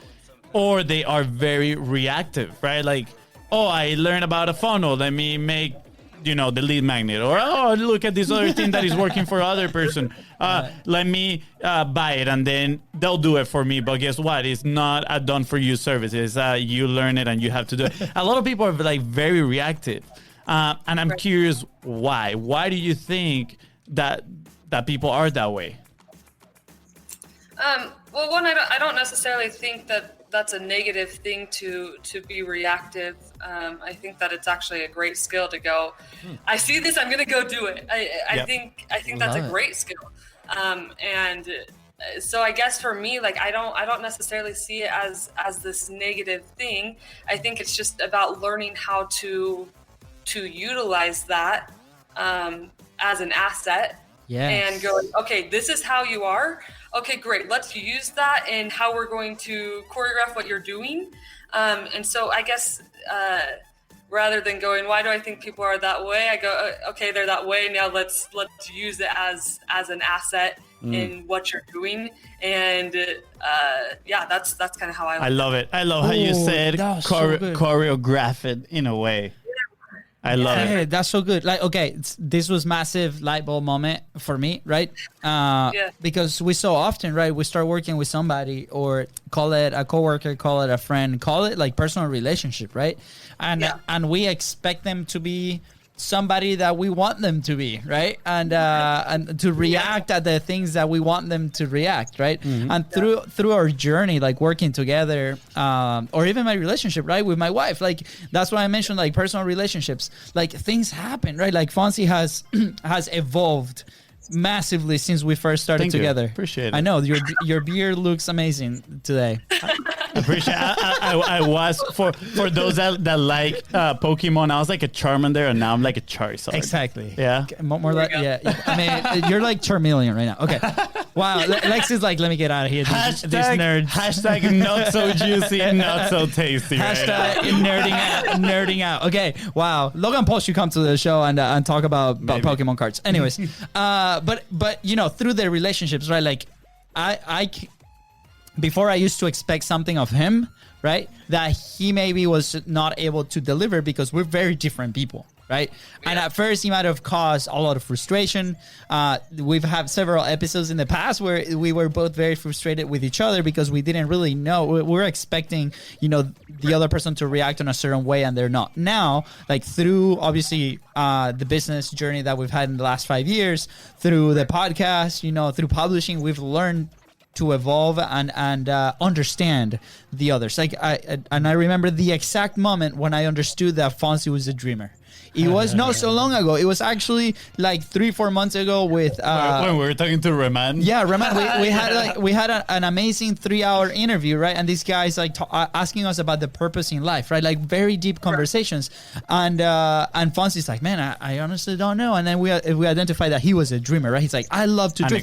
Or they are very reactive, right? Like, oh, I learned about a funnel. Let me make the lead magnet, or look at this other thing that is working for other person. Let me buy it, and then they'll do it for me. But guess what? It's not a done for you service. It's you learn it and you have to do it. A lot of people are like very reactive, and I'm curious why. Why do you think that people are that way? Well, one, I don't necessarily think that's a negative thing to be reactive. I think that it's actually a great skill to go, I see this, I'm going to go do it. I think that's a great skill. And so I guess for me, like, I don't necessarily see it as this negative thing. I think it's just about learning how to utilize that as an asset. And going, okay, this is how you are. Okay, great. Let's use that in how we're going to choreograph what you're doing. And so I guess rather than going, why do I think people are that way? I go, okay, they're that way. Now let's use it as an asset in what you're doing. And that's kind of how I love it. I love how you said choreograph it in a way. I love it. That's so good. Like, okay, this was massive light bulb moment for me, right? Because we so often, right, we start working with somebody, or call it a coworker, call it a friend, call it like personal relationship, right? And we expect them to be somebody that we want them to be, right? And to react at the things that we want them to react, right? And through our journey, like working together, or even my relationship, right, with my wife, like that's why I mentioned like personal relationships, like things happen, right? Like Fonzie has evolved massively since we first started together. Appreciate it. I know your beard looks amazing today. Appreciate it. I was for those that like Pokemon, I was like a Charmander, and now I'm like a Charizard. Exactly. Yeah. More like, yeah. I mean, you're like Charmeleon right now. Okay. Wow. Lex is like, let me get out of here. This nerd. Hashtag not so juicy, not so tasty. Hashtag nerding out. Okay. Wow. Logan Paul should come to the show and talk about Pokemon cards. Anyways, but you know, through their relationships, right? Like I before I used to expect something of him, right, that he maybe was not able to deliver because we're very different people, right? Yeah. And at first, he might have caused a lot of frustration. We've had several episodes in the past where we were both very frustrated with each other because we didn't really know. We're expecting, you know, the other person to react in a certain way, and they're not. Now, like through obviously the business journey that we've had in the last 5 years, through the podcast, you know, through publishing, we've learned to evolve and understand the others. Like I remember the exact moment when I understood that Fonzie was a dreamer. It was not so long ago. It was actually like 3-4 months ago with when we were talking to Reman. Yeah, Reman. We had an amazing 3-hour interview, right? And this guy's like asking us about the purpose in life, right? Like very deep conversations. And Fonzie's like, man, I honestly don't know. And then we identified that he was a dreamer, right? He's like, I love to dream.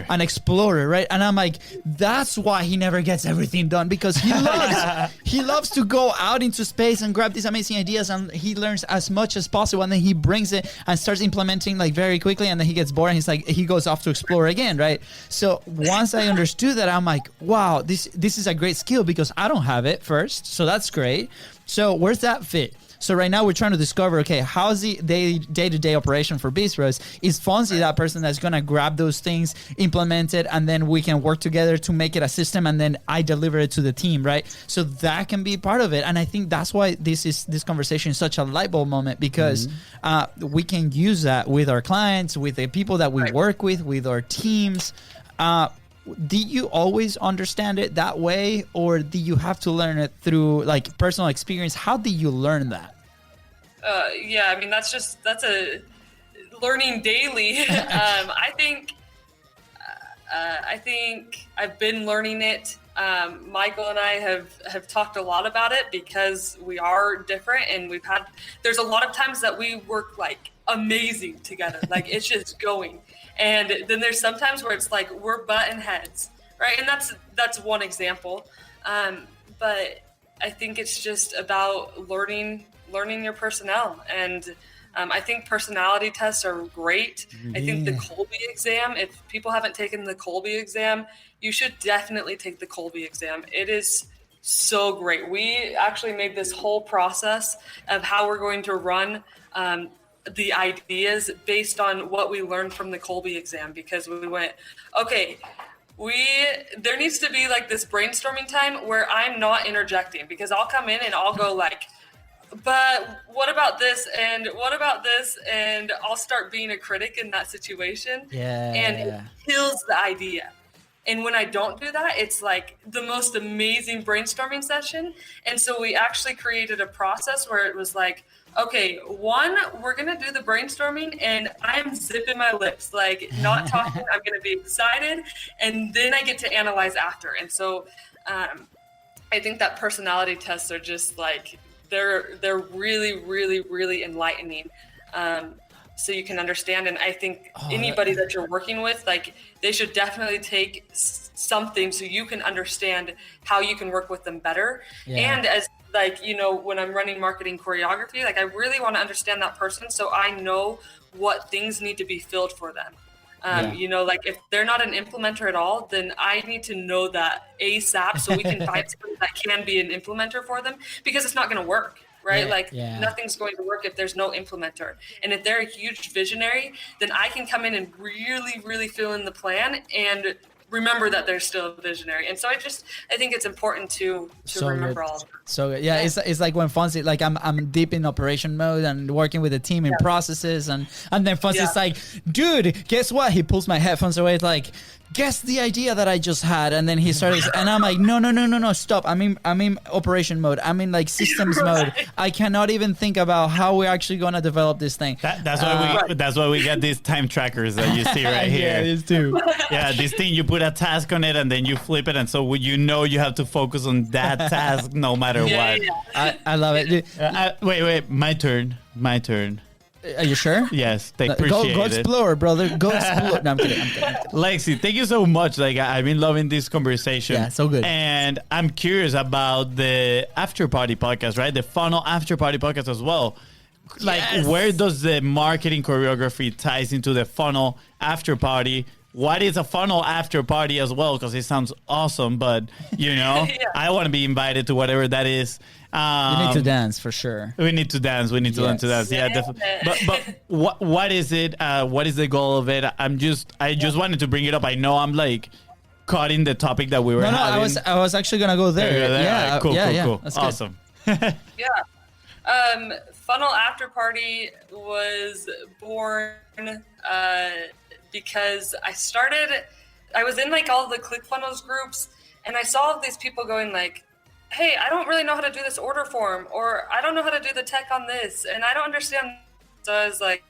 An explorer, right? And I'm like, that's why he never gets everything done, because he loves to go out into space and grab these amazing ideas, and he learns as much as possible, and then he brings it and starts implementing like very quickly, and then he gets bored and he's like, he goes off to explore again, right? So once I understood that, I'm like, wow, this is a great skill because I don't have it first, so that's great. So where's that fit? So right now we're trying to discover, okay, how's the day-to-day operation for Beast Bros? Is Fonzie that person that's going to grab those things, implement it, and then we can work together to make it a system, and then I deliver it to the team, right? So that can be part of it. And I think that's why this conversation is such a light bulb moment, because we can use that with our clients, with the people that we work with our teams. Do you always understand it that way, or do you have to learn it through like personal experience? How do you learn that? I mean, that's a learning daily. I think I've been learning it. Michael and I have talked a lot about it because we are different, and there's a lot of times that we work like amazing together. Like it's just going. And then there's sometimes where it's like we're butting heads, right? And that's one example. But I think it's just about learning your personnel. And I think personality tests are great. I think the Colby exam, if people haven't taken the Colby exam, you should definitely take the Colby exam. It is so great. We actually made this whole process of how we're going to run the ideas based on what we learned from the Colby exam, because we went, okay, there needs to be like this brainstorming time where I'm not interjecting, because I'll come in and I'll go like, but what about this and what about this, and I'll start being a critic in that situation, and it kills the idea. And when I don't do that, it's like the most amazing brainstorming session. And so we actually created a process where it was like, okay, we're going to do the brainstorming and I'm zipping my lips, like not talking. I'm going to be excited. And then I get to analyze after. And so I think that personality tests are just like, they're really, really, really enlightening. So you can understand. And I think anybody that you're working with, like they should definitely take something so you can understand how you can work with them better. Yeah. And like, when I'm running marketing choreography, like I really want to understand that person so I know what things need to be filled for them. Like if they're not an implementer at all, then I need to know that ASAP so we can find somebody that can be an implementer for them, because it's not going to work. Right? Nothing's going to work if there's no implementer. And if they're a huge visionary, then I can come in and really, really fill in the plan and remember that they're still a visionary. And so I think it's important to remember all of that. So yeah, it's like when Fonzie, like I'm deep in operation mode and working with the team in processes, and then Fonzie's like, dude, guess what? He pulls my headphones away. It's like, guess the idea that I just had, and then he started, and I'm like, no, stop. I'm in operation mode. I'm in like systems mode. I cannot even think about how we're actually gonna develop this thing. That's why we get these time trackers that you see right here. Yeah, these two. Yeah, this thing, you put a task on it and then you flip it, and so you have to focus on that task no matter what. Yeah. I love it. Wait, my turn. Are you sure? Yes, appreciate go it. Explore, brother. Go explore. No, I'm kidding. Lexi, thank you so much. Like, I've been loving this conversation. Yeah, so good. And I'm curious about the After Party podcast, right? The Funnel After Party podcast as well. Like, where does the marketing choreography ties into the Funnel After Party? What is a funnel after party as well? Because it sounds awesome, but I want to be invited to whatever that is. You need to dance for sure. We need to dance. We need to learn to dance. Yeah, definitely. But what is it? What is the goal of it? I just wanted to bring it up. I know I'm like cutting the topic that we were having. I was actually gonna go there. Yeah, right, cool. That's awesome. Funnel After Party was born because I was in like all the ClickFunnels groups, and I saw all these people going like, hey, I don't really know how to do this order form, or I don't know how to do the tech on this, and I don't understand. So I was like,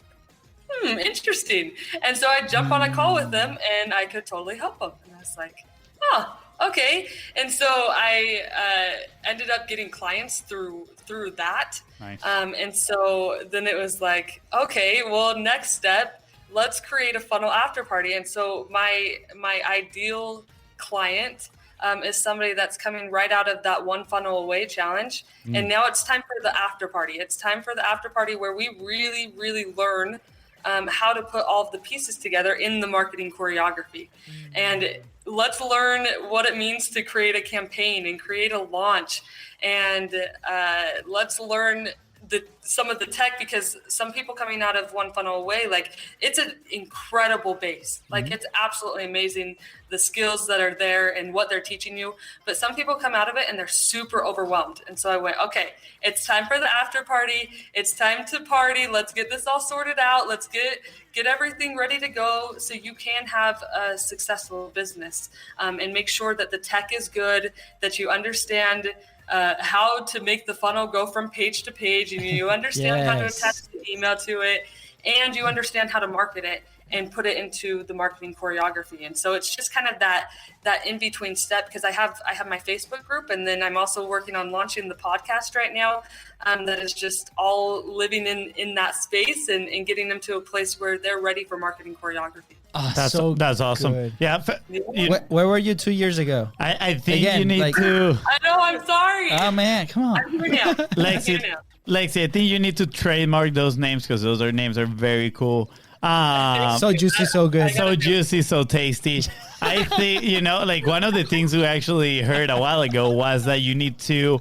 interesting. And so I jumped on a call with them, and I could totally help them. And I was like, oh, okay. And so I ended up getting clients through that. Nice. And so then it was like, okay, well, next step, let's create a funnel after party. And so my ideal client is somebody that's coming right out of that one funnel away challenge. And now it's time for the after party. It's time for the after party where we really, really learn how to put all of the pieces together in the marketing choreography. And let's learn what it means to create a campaign and create a launch. And let's learn some of the tech, because some people coming out of one funnel away, like, it's an incredible base. Like, it's absolutely amazing, the skills that are there and what they're teaching you. But some people come out of it and they're super overwhelmed. And so I went, okay, it's time for the after party. It's time to party. Let's get this all sorted out. Let's get everything ready to go so you can have a successful business, and make sure that the tech is good, that you understand how to make the funnel go from page to page, and you understand how to attach the email to it, and you understand how to market it and put it into the marketing choreography. And so it's just kind of that in-between step, because I have my Facebook group, and then I'm also working on launching the podcast right now, that is just all living in that space and getting them to a place where they're ready for marketing choreography. Oh, that's awesome. Good. Yeah. Where were you 2 years ago? I think Again, you need to. I know. I'm sorry. Oh man, come on. I'm here now. Lexi, I think you need to trademark those names, because those names are very cool. So juicy, so good. So juicy, so tasty. I think, like, one of the things we actually heard a while ago was that you need to,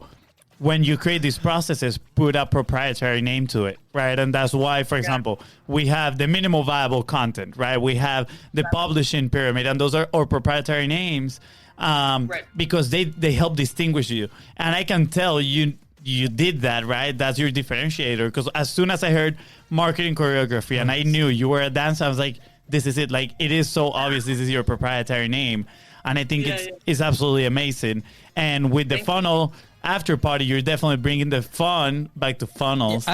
when you create these processes, put a proprietary name to it, right? And that's why, for example, we have the minimal viable content, right? We have the publishing pyramid, and those are our proprietary names, because they help distinguish you. And I can tell you did that, right? That's your differentiator. Because as soon as I heard marketing choreography and I knew you were a dancer, I was like, this is it. Like, it is so obvious this is your proprietary name. And I think it's absolutely amazing. And with the funnel after party, you're definitely bringing the fun back to funnels.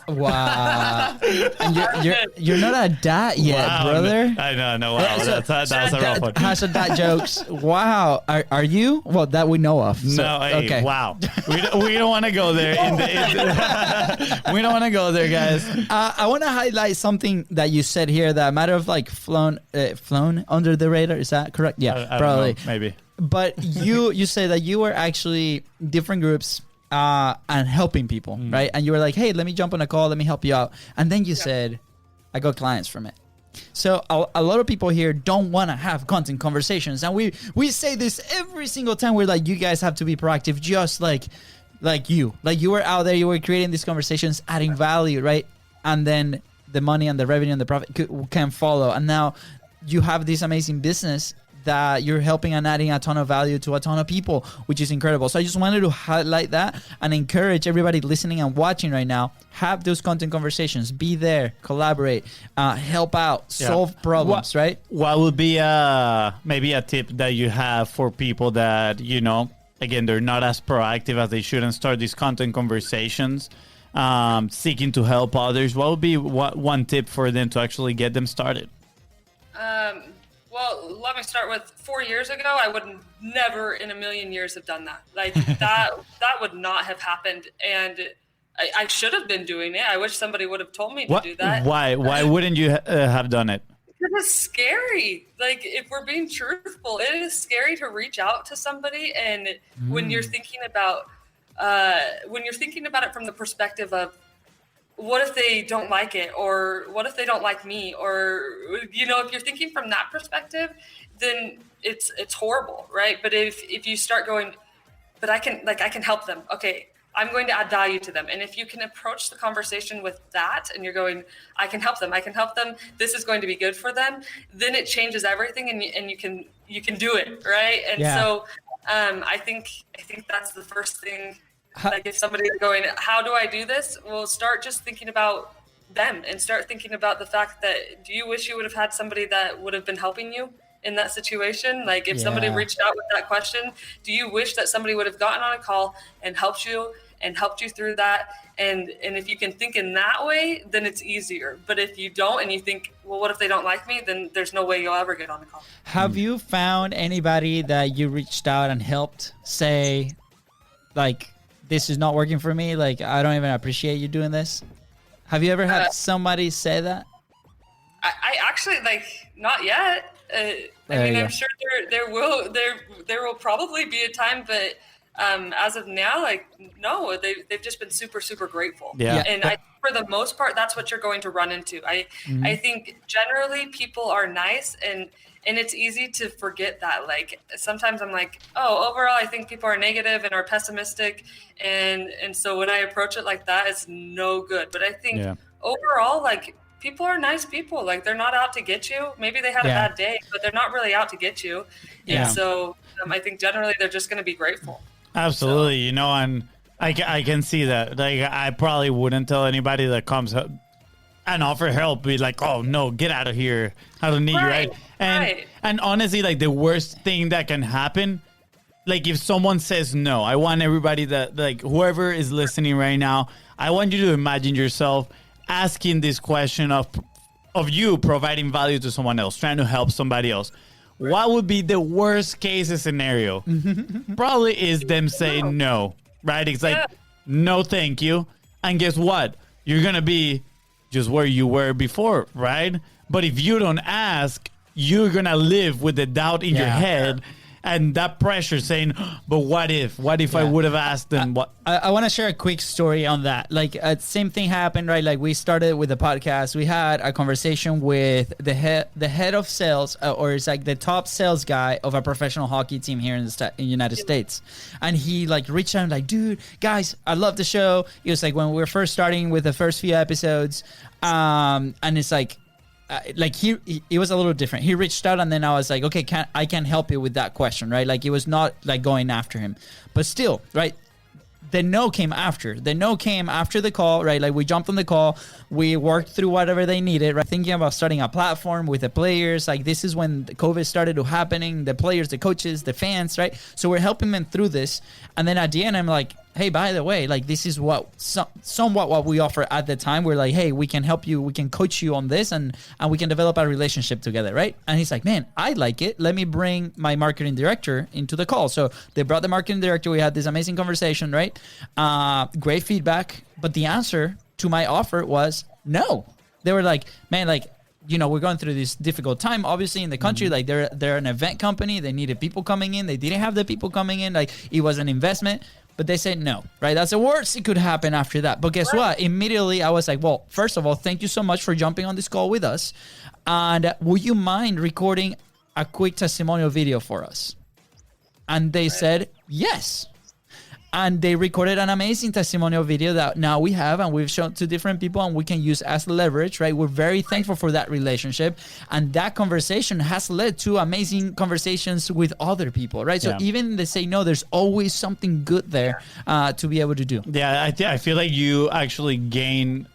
Wow. And you're not a dad yet, brother. I know. Wow, that's a rough one. Dad jokes. Wow. Are you? Well, that we know of. So, no, hey, okay. Wow. We don't want to go there. We don't want to go there, guys. I want to highlight something that you said here that might have like flown under the radar. Is that correct? Yeah, I probably. don't know, maybe. but you say that you were actually different groups and helping people, right? And you were like, hey, let me jump on a call, let me help you out. And then you said, I got clients from it. So a lot of people here don't want to have content conversations. And we say this every single time. We're like, you guys have to be proactive, just like you. Like you were out there, you were creating these conversations, adding value, right? And then the money and the revenue and the profit can follow. And now you have this amazing business that you're helping and adding a ton of value to a ton of people, which is incredible. So I just wanted to highlight that and encourage everybody listening and watching right now, have those content conversations, be there, collaborate, help out, solve problems, right? What would be maybe a tip that you have for people that, you know, again, they're not as proactive as they should and start these content conversations, seeking to help others? What would be one tip for them to actually get them started? Well, let me start with 4 years ago. I would never in a million years have done that. Like that would not have happened. And I should have been doing it. I wish somebody would have told me to do that. Why wouldn't you have done it? Because it's scary. Like if we're being truthful, it is scary to reach out to somebody. And when you're thinking about it from the perspective of, what if they don't like it? Or what if they don't like me? Or, you know, if you're thinking from that perspective, then it's horrible, right? But if you start going, but I can help them. Okay, I'm going to add value to them. And if you can approach the conversation with that and you're going, I can help them. This is going to be good for them. Then it changes everything and you can do it, right? And so I think that's the first thing. Like if somebody's going, how do I do this? Well, start just thinking about them and start thinking about the fact that, do you wish you would have had somebody that would have been helping you in that situation? Like if somebody reached out with that question, do you wish that somebody would have gotten on a call and helped you through that? And if you can think in that way, then it's easier. But if you don't and you think, well, what if they don't like me? Then there's no way you'll ever get on a call. Have you found anybody that you reached out and helped say, like, this is not working for me, like I don't even appreciate you doing this? Have you ever had somebody say that? I actually, like, not yet. I mean, I'm sure there will probably be a time, but as of now, like, no, they've just been super, super grateful. Yeah. And for the most part, that's what you're going to run into. I think generally people are nice and it's easy to forget that. Like sometimes I'm like, oh, overall, I think people are negative and are pessimistic. And so when I approach it like that, it's no good. But I think overall, like people are nice people. Like they're not out to get you. Maybe they had a bad day, but they're not really out to get you. And so I think generally they're just going to be grateful. Absolutely. So, you know, and I can see that. Like I probably wouldn't tell anybody that comes up and offer help, be like, oh no, get out of here, I don't need you, right? And honestly, like the worst thing that can happen, like if someone says no, I want everybody that, like whoever is listening right now, I want you to imagine yourself asking this question of you providing value to someone else, trying to help somebody else. What would be the worst case scenario? Probably is them saying no, right? It's like, no, thank you. And guess what? You're going to be just where you were before, right? But if you don't ask, you're going to live with the doubt in your head and that pressure saying, but what if I would have asked them? What? I want to share a quick story on that. Like same thing happened, right? Like we started with the podcast. We had a conversation with the head of sales, or it's like the top sales guy of a professional hockey team here in the United States. And he like reached out and like, dude, guys, I love the show. It was like when we were first starting with the first few episodes. And it's like he was a little different. He reached out and then I was like, okay, I can help you with that question, right? Like it was not like going after him, but still, right? The no came after. The no came after the call, right? Like we jumped on the call, we worked through whatever they needed, right? Thinking about starting a platform with the players. Like this is when the COVID started to happening, the players, the coaches, the fans, right? So we're helping them through this. And then at the end, I'm like, hey, by the way, like this is what somewhat what we offer at the time. We're like, hey, we can help you, we can coach you on this, and we can develop a relationship together, right? And he's like, man, I like it. Let me bring my marketing director into the call. So they brought the marketing director. We had this amazing conversation, right? Great feedback. But the answer to my offer was no. They were like, man, like we're going through this difficult time, obviously, in the country. Like they're an event company. They needed people coming in. They didn't have the people coming in. Like it was an investment, but they said no, right? That's the worst it could happen after that. But guess what? Immediately I was like, well, first of all, thank you so much for jumping on this call with us. And would you mind recording a quick testimonial video for us? And they said yes. And they recorded an amazing testimonial video that now we have, and we've shown to different people, and we can use as leverage, right? We're very thankful for that relationship. And that conversation has led to amazing conversations with other people, right? So even they say no, there's always something good there to be able to do. Yeah, I feel like you actually gain,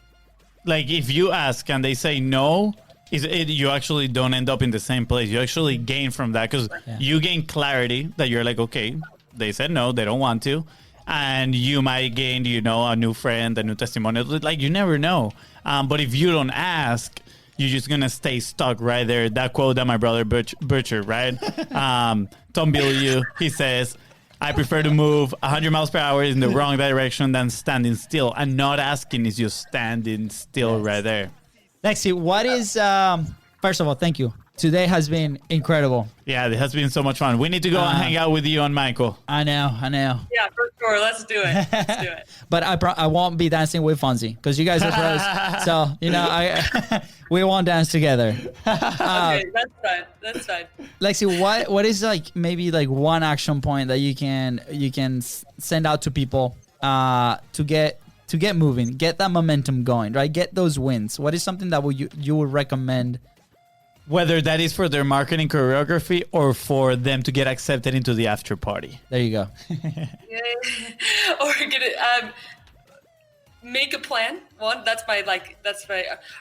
like if you ask and they say no, you actually don't end up in the same place. You actually gain from that because you gain clarity that you're like, okay, they said no, they don't want to. And you might gain, a new friend, a new testimonial. Like, you never know. But if you don't ask, you're just going to stay stuck right there. That quote that my brother butchered, right? Tom Bilyeu, he says, I prefer to move 100 miles per hour in the wrong direction than standing still. And not asking is just standing still right there. Lexi, what is, first of all, thank you. Today has been incredible. Yeah, it has been so much fun. We need to go and hang out with you and Michael. I know. Yeah, for sure. Let's do it. Let's do it. But I won't be dancing with Fonzie because you guys are pros. So, we won't dance together. Okay, that's fine. Lexi, what is maybe one action point that you can send out to people to get moving, get that momentum going, right? Get those wins. What is something that you would recommend? Whether that is for their marketing choreography or for them to get accepted into the after party. There you go. Or get it. Make a plan. That's my.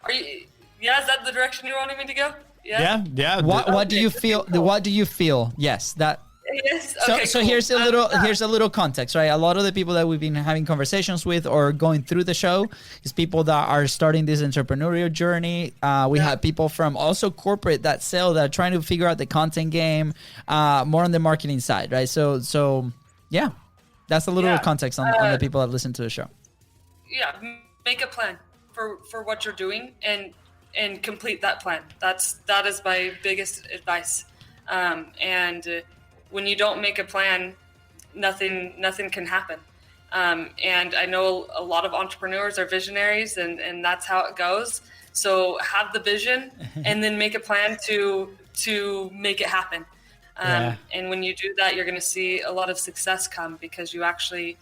Are you? Yeah, is that the direction you're wanting me to go? Yeah. What do you feel? What do you feel? Yes, that. Yes. Okay, So cool. here's a little context, right? A lot of the people that we've been having conversations with or going through the show is people that are starting this entrepreneurial journey. We have people from also corporate that are trying to figure out the content game, more on the marketing side, right? So yeah, that's a little context on the people that listen to the show. Yeah, make a plan for what you're doing and complete that plan. That is my biggest advice. When you don't make a plan, nothing can happen. And I know a lot of entrepreneurs are visionaries, and that's how it goes. So have the vision and then make a plan to make it happen. And when you do that, you're going to see a lot of success come because you actually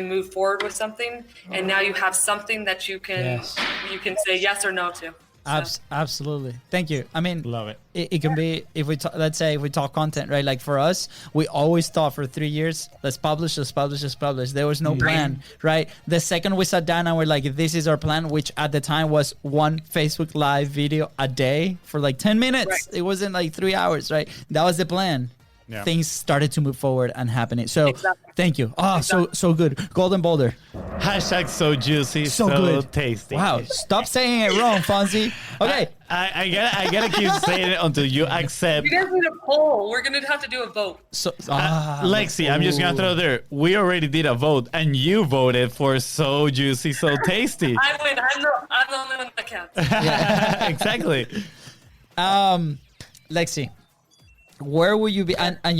move forward with something, and now you have something that you can say yes or no to. So. Absolutely. Thank you. I mean, love it. It can be, let's say if we talk content, right? Like for us, we always thought for 3 years, let's publish. There was no plan, right? The second we sat down and we're like, this is our plan, which at the time was one Facebook Live video a day for 10 minutes. Right. It wasn't 3 hours, right? That was the plan. Yeah. Things started to move forward and happening. So Thank you. Oh, so good. Golden Boulder. Hashtag so juicy, so good. Tasty. Wow. Stop saying it wrong, Fonzie. Okay. I gotta keep saying it until you accept. You guys need a poll. We're gonna have to do a vote. So, Lexi, I'm just gonna throw there. We already did a vote, and you voted for so juicy, so tasty. I win. I'm the only one that counts. Yeah, exactly. Lexi, where will you be? And I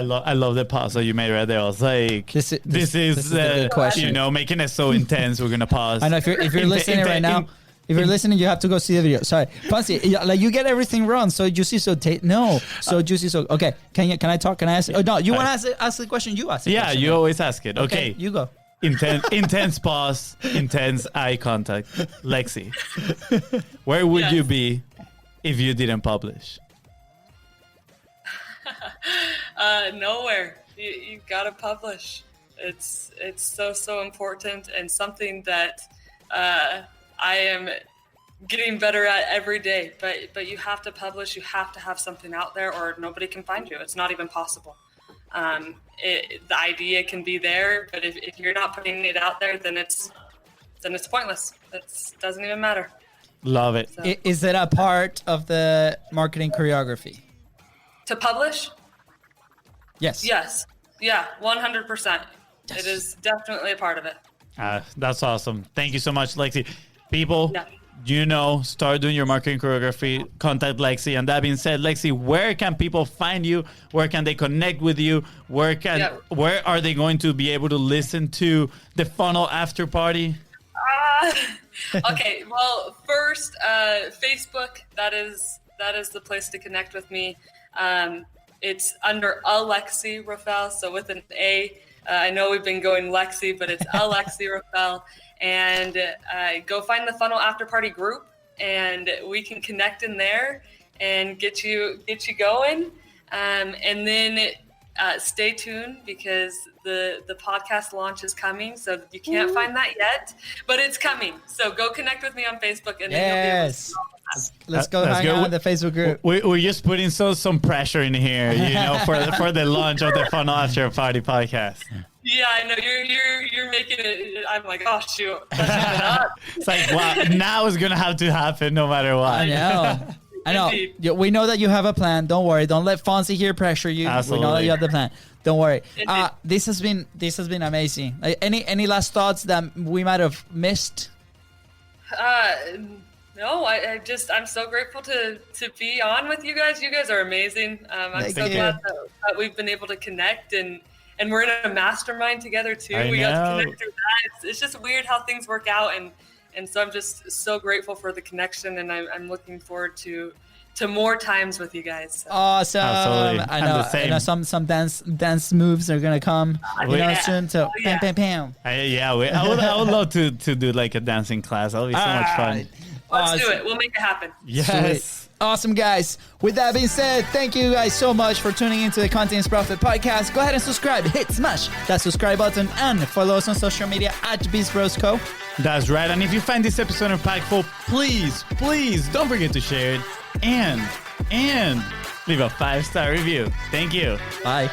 love the pause that you made right there. I was like, this is the question. Making it so intense. We're gonna pause. I know if you're listening right now. If you're listening, you have to go see the video. Sorry, Fonzie, you get everything wrong. So juicy, so juicy, so okay. Can I talk? Can I ask? Oh no, you want to ask the question? You ask. Yeah, you always ask it. Okay, you go. Intense pause, intense eye contact. Lexi, where would you be if you didn't publish? Nowhere. You gotta publish. It's so important, and something that I am getting better at every day. But you have to publish. You have to have something out there, or nobody can find you. It's not even possible. The idea can be there, but if you're not putting it out there, then it's pointless. It doesn't even matter. Love it. So. Is it a part of the marketing choreography? To publish? Yes. Yes. Yeah, 100%. Yes. It is definitely a part of it. That's awesome. Thank you so much, Lexi. People, start doing your marketing choreography, contact Lexi. And that being said, Lexi, where can people find you? Where can they connect with you? Where are they going to be able to listen to the funnel after party? Okay, well, first, Facebook, that is the place to connect with me. It's under Lexi Ruffell, so with an A. I know we've been going Lexi, but it's Lexi Ruffell. And go find the Funnel After Party group, and we can connect in there and get you going. And then stay tuned, because the podcast launch is coming. So you can't find that yet, but it's coming. So go connect with me on Facebook, and then you'll be able to let's go hang out in the Facebook group. We're just putting some pressure in here, for the launch of the Funnel After Party podcast. Yeah, I know you're making it. I'm like, oh shoot, that's it's like, wow, now it's gonna have to happen no matter what. I know. We know that you have a plan. Don't worry. Don't let Fonzie here pressure you. Absolutely. We know that you have the plan. Don't worry. This has been amazing. Any last thoughts that we might have missed? No, I'm so grateful to be on with you guys. You guys are amazing. I'm so glad that we've been able to connect, and we're in a mastermind together too. We got to connect through that. It's just weird how things work out, and so I'm just so grateful for the connection, and I'm looking forward to more times with you guys. So. Awesome. Absolutely. I know some dance moves are gonna come soon. So bam. I would love to do like a dancing class. That'll be so much fun. Let's do it. We'll make it happen. Yes. Sweet. Awesome, guys. With that being said, thank you guys so much for tuning into the Content is Profit podcast. Go ahead and subscribe. Smash that subscribe button, and follow us on social media at Beast Bros Co. That's right. And if you find this episode impactful, please don't forget to share it and leave a 5-star review. Thank you. Bye.